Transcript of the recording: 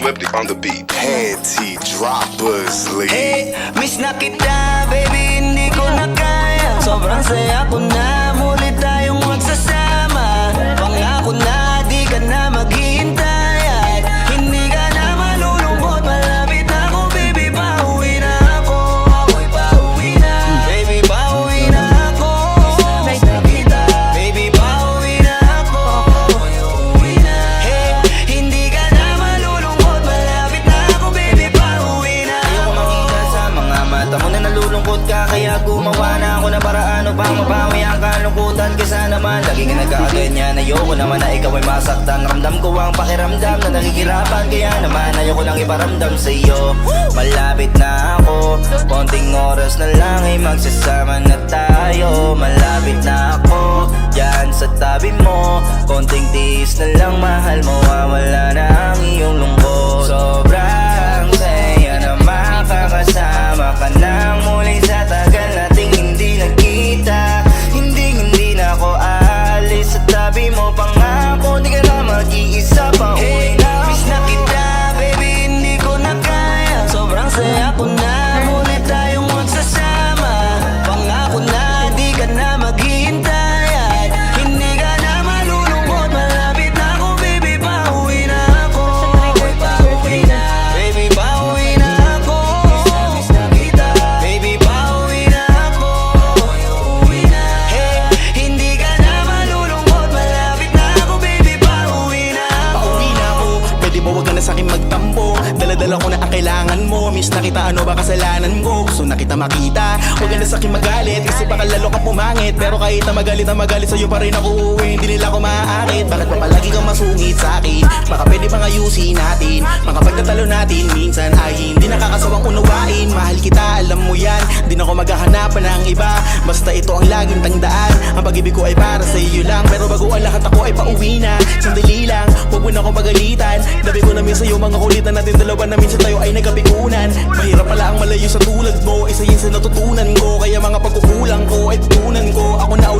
Swifty on the beat. Panty droppers, Hey, miss na kita, baby, hindi ko na kaya. Sobrang saya ko na, muli tayong magsasama. Pangako na, di ka na maghihintay at hindi ka na malulungkot. Malapit na ako, baby, pauwi na ako. Ako'y pauwi na, baby, pauwi na ako. Miss na kita, baby, pauwi na ako. Ako'y uuwi na. Hey, hindi ka na malulungkot. Malapit na ako, baby, pauwi na ako. Makita sa mga mata mo na nalulungkot ka, kaya gumawa na ako na paraan upang mabawi ang kalungkutan. Kesa naman lagi ka nagkakaganyan. Ayoko naman na ikaw ay masaktan. Ramdam ko ang pakiramdam na nakikirapan, kaya naman ayoko lang iparamdam sa iyo. Malapit na ako, konting oras na lang ay magsasama na tayo. Malapit na ako, yan sa tabi mo. Konting tiis na lang, mahal mo, wala na ang iyong lungkot. Sobrang saya na makakasama ka nang muli sa tagal nating hindi nagkita. Hindi na ako aalis sa tabi mo. Pangako di ka na mag-iisa pa. Hey, miss na kita, baby, hindi ko na kaya. Sobrang saya ko na, muli tayong magsasama. Pangako na, di ka na maghihintay at hindi ka na malulungkot. Malapit na ako, baby, pauwi na ako. Ako'y pauwi na, baby, pauwi na ako. Miss na kita, baby, pauwi na ako. Ako'y uuwi na. Hey, hindi ka na malulungkot. Malapit na ako, baby, pauwi na ako. Pauwi na ako, pwede ba wag ka na sa'kin magtampo? Dala-dala ko na ang kailangan mo. Miss na kita, ano ba kasalanan ko? Gusto na kita makita, wag ka na sa'kin magalit, kasi baka lalo kang pumangit. Pero kahit na magalit sa'yo pa rin ako uuwi. Hindi nila ako maaakit, bakit pa palagi kang masungit sa'kin? Baka pwede bang ayusin natin mga pagtatalo natin. Minsan ay hindi nakakasawang unawain. Mahal kita, alam mo yan, di na ako maghahanapan ng iba. Basta ito ang laging tangdaan, ang pag-ibig ko ay para sa iyo lang. Pero bago ang lahat ako ay pauwi na. Sandali lang, huwag mo na akong pagalitan. Dabi ko na minsan yung mga kulitan natin dalawa na minsan tayo ay nagkapikunan. Mahirap pala ang malayo sa tulad mo, isa yun sa natutunan ko. Kaya mga pagkukulang ko ay tutunan ko. Ako na